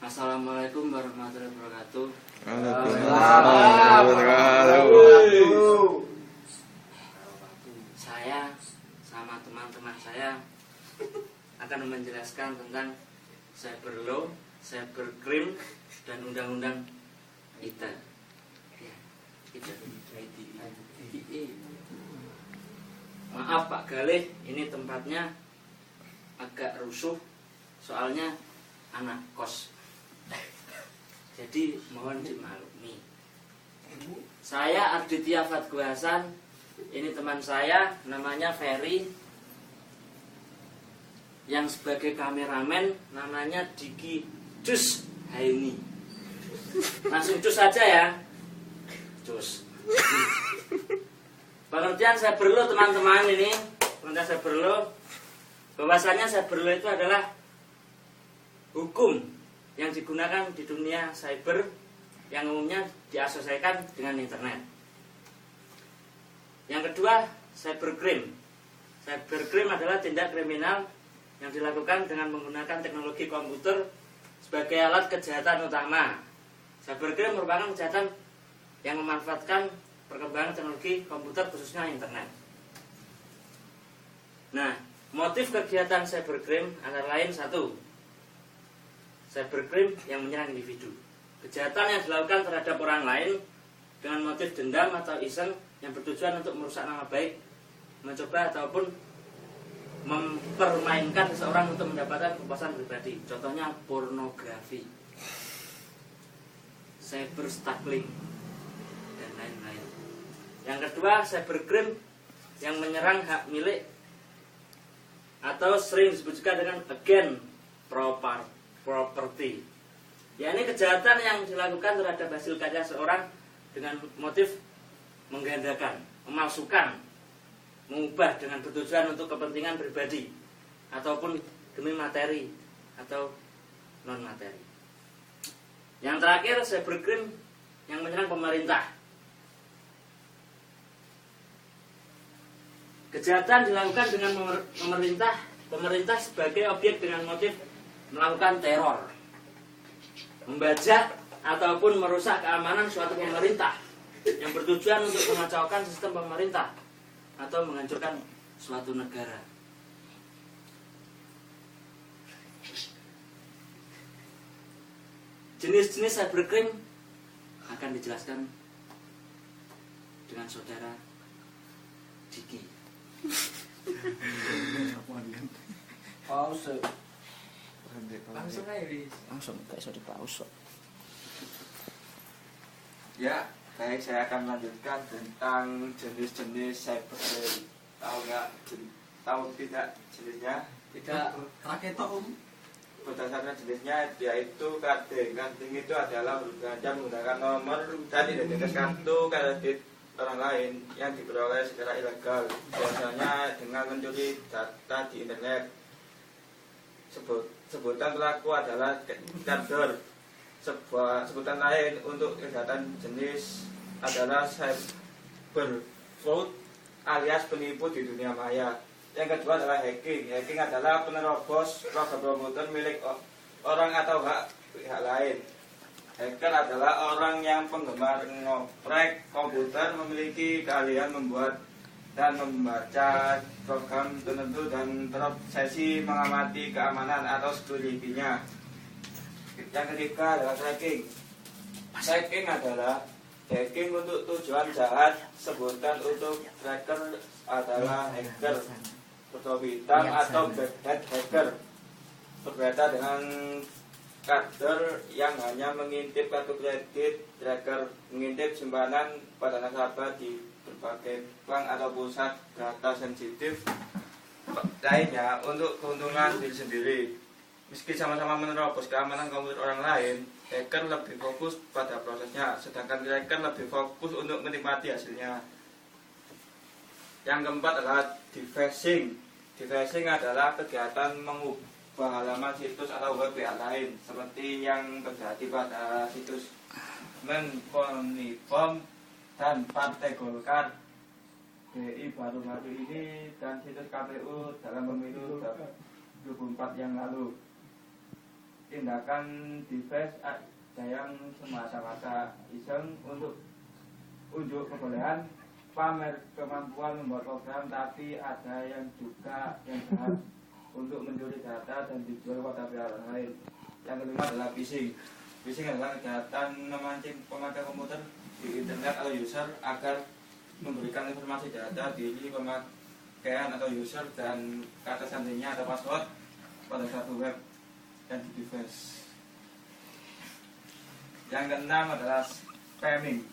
Assalamualaikum warahmatullahi wabarakatuh. Saya sama teman-teman saya akan menjelaskan tentang cyber law, cybercrime, dan undang-undang ITE. Maaf Pak Galih, ini tempatnya agak rusuh, soalnya anak kos. Jadi mohon dimaklumi. Saya Arditya Fatku Hasan. Ini teman saya, namanya Ferry. Yang sebagai kameramen namanya Diki Cus Haini. Langsung cus saja ya. Cus. Pengertian cyber law teman-teman ini, pengertian cyber law, bahwasanya cyber law itu adalah hukum yang digunakan di dunia cyber yang umumnya diasosiasikan dengan internet. Yang kedua, cybercrime. Cybercrime adalah tindak kriminal yang dilakukan dengan menggunakan teknologi komputer sebagai alat kejahatan utama. Cybercrime merupakan kejahatan yang memanfaatkan perkembangan teknologi komputer khususnya internet. Nah, motif kegiatan cybercrime antara lain satu, cybercrime yang menyerang individu. Kejahatan yang dilakukan terhadap orang lain dengan motif dendam atau iseng yang bertujuan untuk merusak nama baik, mencoba ataupun mempermainkan seseorang untuk mendapatkan kepuasan pribadi. Contohnya pornografi, cyberstalking, dan lain-lain. Yang kedua, cybercrime yang menyerang hak milik atau sering disebut juga dengan against property. Ya, ini kejahatan yang dilakukan terhadap hasil karya seorang dengan motif menggandakan, memalsukan, mengubah dengan bertujuan untuk kepentingan pribadi ataupun demi materi atau non materi. Yang terakhir, cybercrime yang menyerang pemerintah. Kejahatan dilakukan dengan pemerintah sebagai objek dengan motif melakukan teror, membajak ataupun merusak keamanan suatu pemerintah yang bertujuan untuk mengacaukan sistem pemerintah atau menghancurkan suatu negara. Jenis-jenis cybercrime akan dijelaskan dengan saudara Diki. Pause. Langsung aja, Langsung gak bisa dipause. Ya, baik, saya akan melanjutkan tentang jenis-jenis cybercrime. Tahu nggak? Tahu tidak jenisnya? Tidak raketo Berdasarkan jenisnya yaitu carding. Carding itu adalah berganda menggunakan nomor dan identitas kartu kredit orang lain yang diperoleh secara ilegal, biasanya dengan mencuri data di internet. Sebutan pelaku adalah carder. Sebutan lain untuk kejahatan jenis adalah cyber fraud alias penipu di dunia maya. Yang kedua adalah hacking. Hacking adalah penerobos program komputer milik orang atau pihak lain. Hacker adalah orang yang penggemar ngoprek komputer, memiliki keahlian membuat dan membaca program tertentu dan terobsesi mengamati keamanan atau security-nya. Yang ketiga adalah tracking. Tracking adalah hacking untuk tujuan jahat. Sebutan untuk tracker adalah hacker bertopi hitam atau black hat hacker. Berbeda dengan carder yang hanya mengintip kartu kredit, tracker mengintip simpanan pada nasabah di berbagai bank atau pusat data sensitif lainnya untuk keuntungan diri sendiri. Meski sama-sama menerobos keamanan komputer orang lain, hacker lebih fokus pada prosesnya, sedangkan tracker lebih fokus untuk menikmati hasilnya. Yang keempat adalah defacing. Defacing adalah kegiatan mengubah halaman situs atau web pihak lain, seperti yang terjadi pada situs Menkominfo dan Partai Golkar, DI baru-baru ini, dan situs KPU dalam pemilu 2024 yang lalu. tindakan device ada yang semata-mata iseng untuk unjuk kebolehan, pamer kemampuan membuat program, tapi ada yang juga yang jahat untuk mencuri data dan dijual pada pihak lain. Yang kelima adalah phishing. Phishing adalah kejahatan memancing pemakai komputer di internet atau user agar memberikan informasi data diri pemakaian atau user dan kata sandinya atau password pada satu web dan di device. Yang keenam adalah spamming.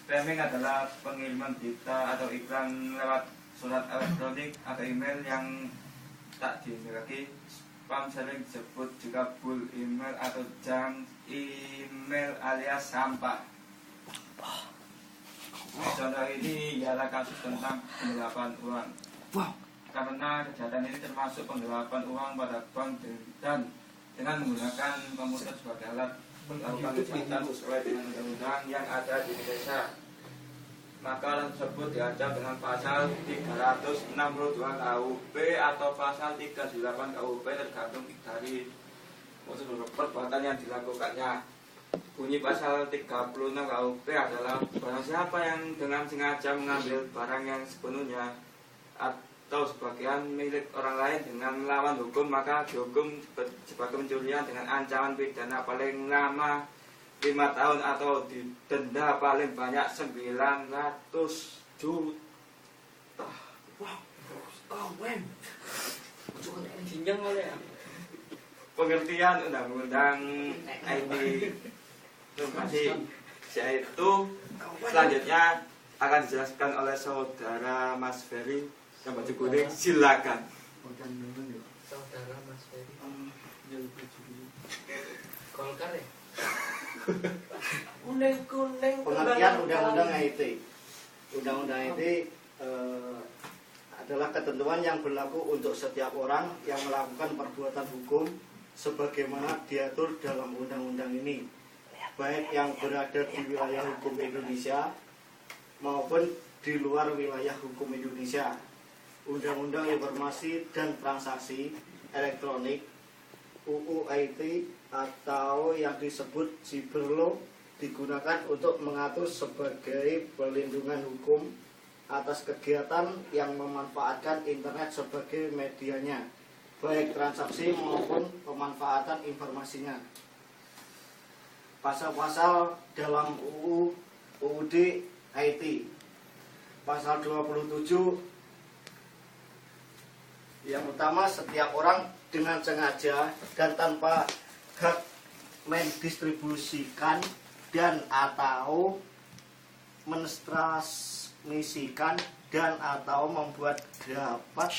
Spamming adalah pengiriman berita atau iklan lewat surat elektronik atau email yang tak dimiliki. Spam sering disebut juga bulk email atau junk email alias sampah. Contoh ini ialah kasus tentang penggelapan uang. Karena kejahatan ini termasuk penggelapan uang pada bank dan dengan menggunakan komputer sebagai alat melakukan kejahatan sesuai dengan undang-undang yang ada di Indonesia. Maka orang tersebut diancam dengan pasal 362 KUP atau pasal 38 KUP tergantung dari unsur perbuatan yang dilakukannya. Bunyi pasal 36 KUP adalah barang siapa yang dengan sengaja mengambil barang yang sepenuhnya atau sebagian milik orang lain dengan melawan hukum, maka dihukum sebagai pencurian dengan ancaman pidana paling lama 5 tahun atau didenda paling banyak 900 juta. Pengertian undang-undang IT informasi yaitu selanjutnya akan dijelaskan oleh saudara Mas Ferry yang baju kuning. Silakan. Saudara Mas Ferry. Golkar ya? Kuning-kuning. Pengertian undang-undang IT. Undang-undang IT adalah ketentuan yang berlaku untuk setiap orang yang melakukan perbuatan hukum sebagaimana diatur dalam undang-undang ini, baik yang berada di wilayah hukum Indonesia maupun di luar wilayah hukum Indonesia. Undang-undang Informasi dan Transaksi Elektronik UU IT atau yang disebut Cyberlaw digunakan untuk mengatur sebagai pelindungan hukum atas kegiatan yang memanfaatkan internet sebagai medianya, baik transaksi maupun pemanfaatan informasinya. Pasal-pasal dalam UUD IT. Pasal 27 yang utama, setiap orang dengan sengaja dan tanpa hak mendistribusikan dan atau mentransmisikan dan atau membuat dapat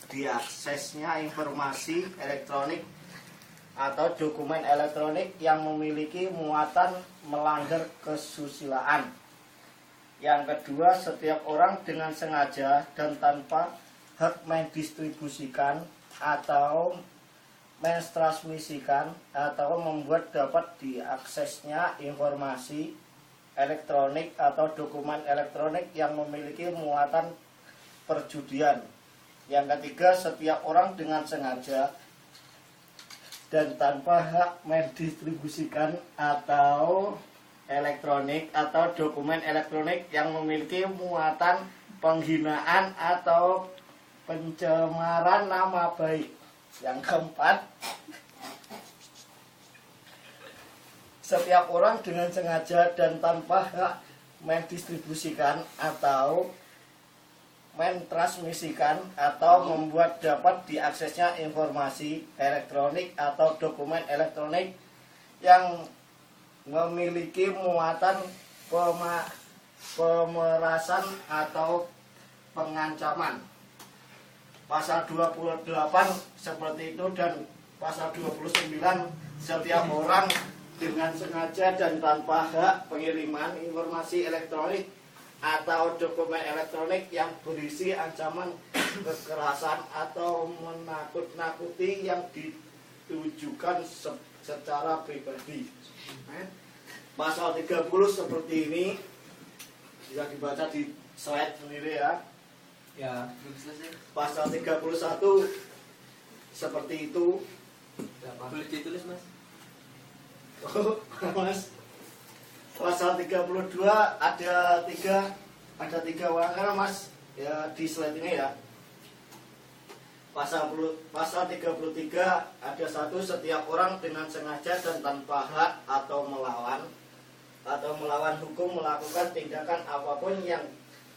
diaksesnya informasi elektronik atau dokumen elektronik yang memiliki muatan melanggar kesusilaan. Yang kedua, setiap orang dengan sengaja dan tanpa hak mendistribusikan atau mentransmisikan atau membuat dapat diaksesnya informasi elektronik atau dokumen elektronik yang memiliki muatan perjudian. Yang ketiga, setiap orang dengan sengaja dan tanpa hak mendistribusikan atau elektronik atau dokumen elektronik yang memiliki muatan penghinaan atau pencemaran nama baik. Yang keempat, setiap orang dengan sengaja dan tanpa hak mendistribusikan atau mentransmisikan atau membuat dapat diaksesnya informasi elektronik atau dokumen elektronik yang memiliki muatan pemerasan atau pengancaman. Pasal 28 seperti itu, dan pasal 29, setiap orang dengan sengaja dan tanpa hak pengiriman informasi elektronik atau dokumen elektronik yang berisi ancaman kekerasan atau menakut-nakuti yang ditujukan secara pribadi. Pasal 30 seperti ini, bisa dibaca di slide sendiri ya. Pasal 31 seperti itu. Boleh ditulis mas. Oh, Mas. Pasal 32 ada tiga warna Mas ya di slide ini ya. Pasal 33 ada satu, setiap orang dengan sengaja dan tanpa hak atau melawan hukum melakukan tindakan apapun yang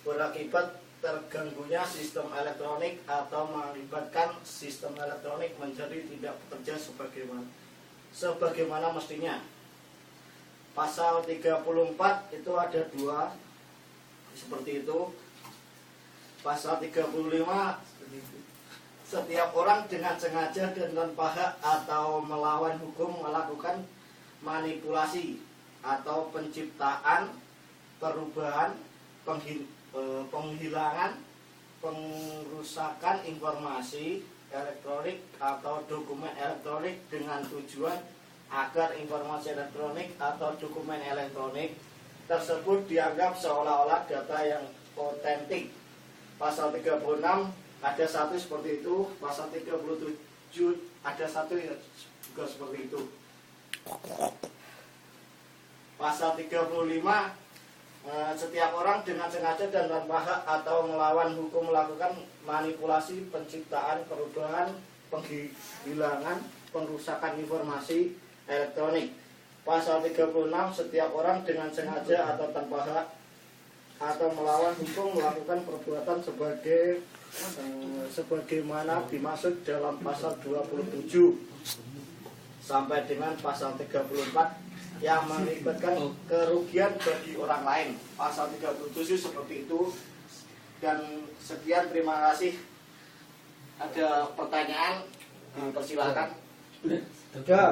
berakibat terganggunya sistem elektronik atau mengakibatkan sistem elektronik menjadi tidak bekerja sebagaimana mestinya. Pasal 34 itu ada dua seperti itu. Pasal 35 setiap orang dengan sengaja dan tanpa hak atau melawan hukum melakukan manipulasi atau penciptaan, perubahan, penghilangan, pengrusakan informasi elektronik atau dokumen elektronik dengan tujuan agar informasi elektronik atau dokumen elektronik tersebut dianggap seolah-olah data yang otentik. Pasal 36 ada satu seperti itu, pasal 37 ada satu yang juga seperti itu. Pasal 35 setiap orang dengan sengaja dan tanpa hak atau melawan hukum melakukan manipulasi, penciptaan, perubahan, penghilangan, pengrusakan informasi elektronik. Pasal 36 setiap orang dengan sengaja atau tanpa hak atau melawan hukum melakukan perbuatan sebagaimana dimaksud dalam pasal 27 sampai dengan pasal 34 yang mengakibatkan kerugian bagi orang lain. Pasal 37 seperti itu. Dan sekian, terima kasih. Ada pertanyaan? Persilakan. Ada.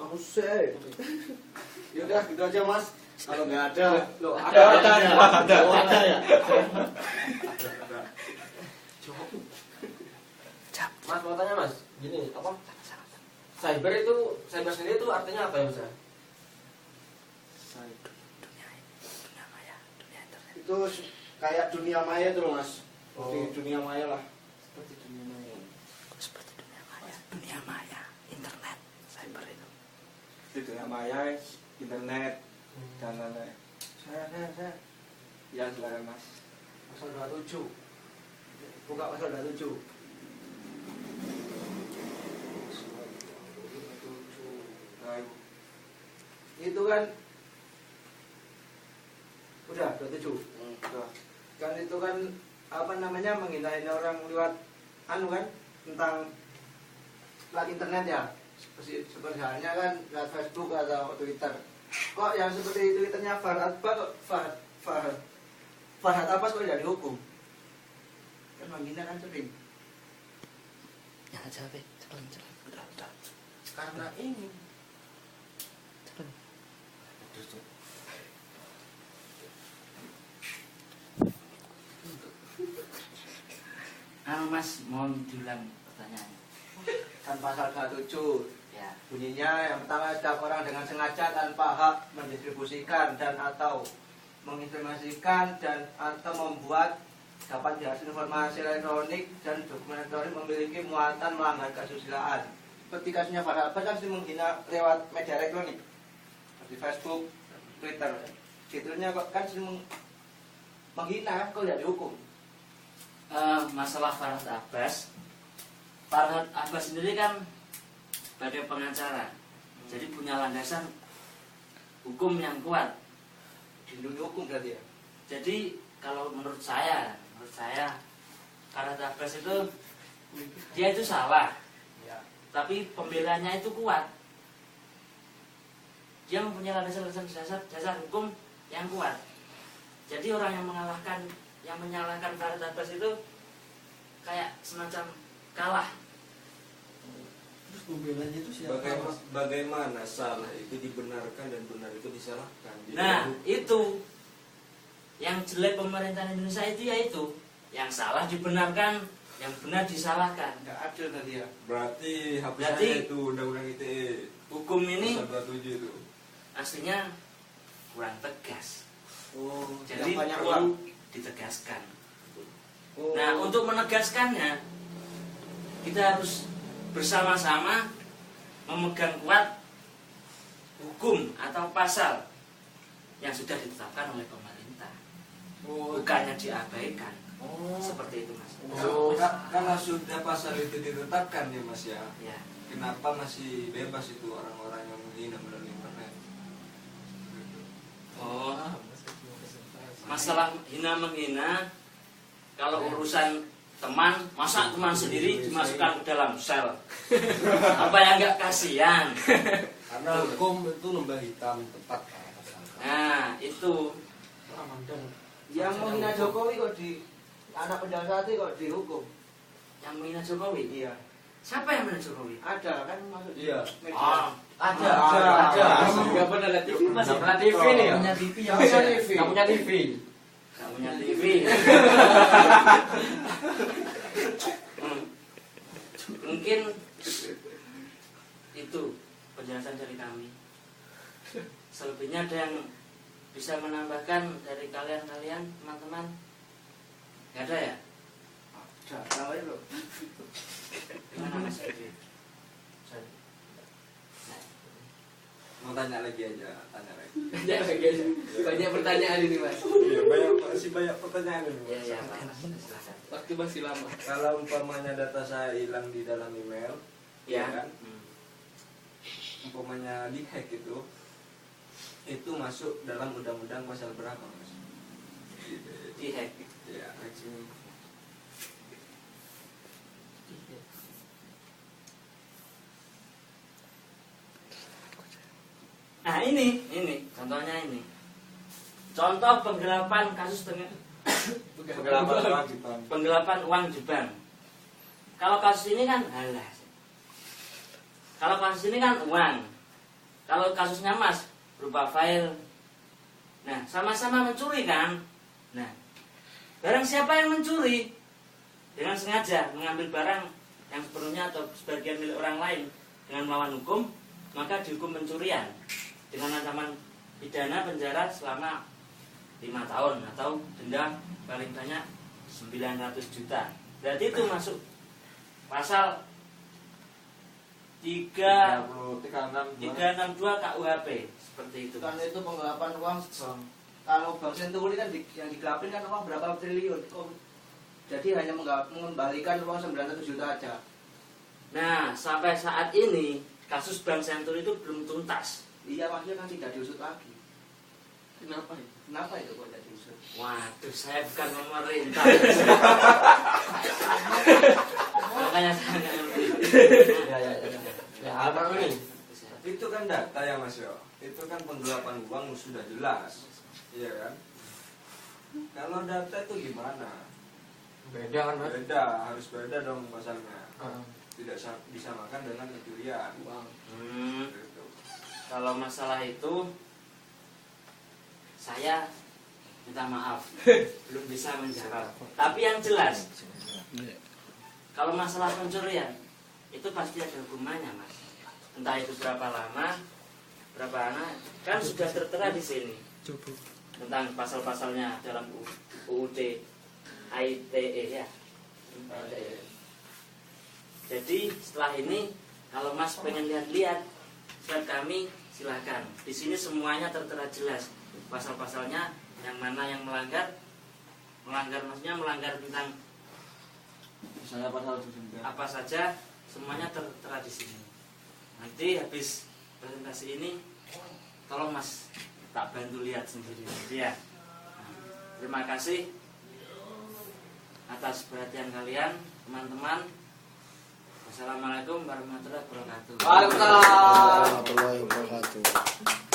Aku sih. Yaudah, gitu aja Mas. Kalau nggak ada, loh, Ada ya. Mas mau tanya mas, gini apa? Cyber sendiri itu artinya apa ya mas? Itu kayak dunia maya itu loh Mas. Oh. Di dunia maya lah. Seperti dunia maya. Seperti dunia maya, internet, cyber itu. Di dunia maya, internet dan lain-lain. Saya. Ya silakan Mas. Pasal 27. Buka pasal 27. Nah, Itu kan udah 27. udah. Kan itu kan apa namanya menghinain orang lewat kan tentang lewat internet ya. Seperti halnya kan lewat Facebook atau Twitter. Kok yang seperti Twitternya Farhad Abbas kok tidak dihukum? Kan menghina kan sering. Ya aja, Be. Jalan. Udah. Karena ini Jalan. Mas, mohon diulang pertanyaannya. kan pasal 27 Ya. bunyinya yang pertama setiap orang dengan sengaja tanpa hak mendistribusikan dan atau menginformasikan dan atau membuat dapat dihasil informasi elektronik dan dokumen elektronik memiliki muatan melanggar kesusilaan. Seperti kasusnya Farhad Abbas kan sering menghina lewat media elektronik seperti Facebook, Twitter. Judulnya kok kan sering menghina, kok tidak dihukum? Masalah Farhad Abbas sendiri kan sebagai pengacara, jadi punya landasan hukum yang kuat, Dilindungi hukum berarti ya. jadi kalau menurut saya Farhad Abbas itu dia itu salah, Ya. tapi pembelanya itu kuat. Dia mempunyai landasan dasar hukum yang kuat. Jadi orang yang menyalahkan Farhad Abbas itu kayak semacam kalah. Terus pembelanya itu siapa? Bagaimana salah itu dibenarkan dan benar itu disalahkan? Nah, itu yang jelek pemerintahan Indonesia itu yaitu yang salah dibenarkan, yang benar disalahkan. Nggak adil tadi ya. Berarti hapus Berarti aja itu undang-undang ITE Hukum ini pasal 27 itu. aslinya kurang tegas. Oh, Jadi yang banyak perlu uang. ditegaskan. Oh. Nah, untuk menegaskannya kita harus bersama-sama memegang kuat hukum atau pasal yang sudah ditetapkan oleh pemerintah, bukannya diabaikan. Seperti itu Mas. Karena sudah pasal itu ditetapkan ya Mas ya. Ya. Kenapa masih bebas itu orang-orang yang menghina melalui internet? Oh, masalah hina menghina, kalau urusan teman, masa teman sendiri dimasukkan ke dalam sel? Apa yang nggak kasihan? Karena hukum itu lembah hitam tepat. Nah, itu Yang menghina Jokowi kok di anak pejabat sate kok dihukum? yang menghina Jokowi. Iya. Siapa yang menghina Jokowi? Ada kan masuk Iya. media. Ada. Nggak pernah lihat TV Mas. Nggak pernah TV nih ya. Punya TV Yang punya TV. Nggak punya TV. Nggak punya TV. Hmm. Mungkin itu penjelasan dari kami. Selebihnya ada yang bisa menambahkan dari kalian teman-teman? Nggak ada ya? Ada. Tahu itu. Gimana Mas Edi? Mau tanya lagi aja, tanya lagi. Banyak pertanyaan ini Mas. Iya, masih banyak pertanyaan ini. Iya, iya, Pak. Silakan. Waktu masih lama. Kalau umpamanya data saya hilang di dalam email, Ya. kan? Umpamanya dihack itu masuk dalam undang-undang pasal berapa, Mas? Dihack. Ya, Nah, ini contohnya ini. Contoh penggelapan kasus dengan penggelapan kewajiban. penggelapan uang di bank. Kalau kasus ini kan halah. Kalau kasus ini kan uang. Kalau kasusnya Mas berupa file. Nah, sama-sama mencuri kan? Nah, barang siapa yang mencuri dengan sengaja mengambil barang yang sepenuhnya atau sebagian milik orang lain dengan melawan hukum, maka dihukum pencurian dengan ancaman pidana penjara selama 5 tahun atau denda paling banyak 900 juta. Berarti itu masuk pasal 362 KUHP seperti itu. Kan itu penggelapan uang bank. Kalau Bank Senturi kan yang digelapin kan uang berapa triliun. Jadi hanya mengembalikan uang 900 juta aja. Nah, sampai saat ini kasus Bank Senturi itu belum tuntas. Iya, maksudnya kan tidak diusut lagi. Kenapa ya? Kenapa itu kok tidak diusut? Waduh, saya bukan pemerintah. Makanya saya nggak ngerti. Ya, apa ini? Itu kan data ya Mas Yo. Itu kan penggelapan uang sudah jelas. Iya kan? Kalau data itu gimana? Beda kan Mas? Beda, harus beda dong pasalnya. Heeh. Tidak disamakan dengan pencurian. Gitu. Kalau masalah itu saya minta maaf belum bisa menjawab. Tapi yang jelas kalau masalah pencurian itu pasti ada hukumannya Mas. Entah itu berapa lama, berapa anak, kan sudah tertera di sini tentang pasal-pasalnya dalam UUD ITE ya. Jadi setelah ini kalau Mas pengen lihat-lihat surat kami silakan. Di sini semuanya tertera jelas pasal-pasalnya, yang mana yang melanggar maksudnya melanggar tentang Misalnya pasal apa saja, semuanya tertera di sini. Nanti habis presentasi ini tolong Mas tak bantu lihat sendiri ya. Terima kasih atas perhatian kalian teman-teman. Wassalamualaikum warahmatullahi wabarakatuh. Waalaikumsalam. Warahmatullahi wabarakatuh.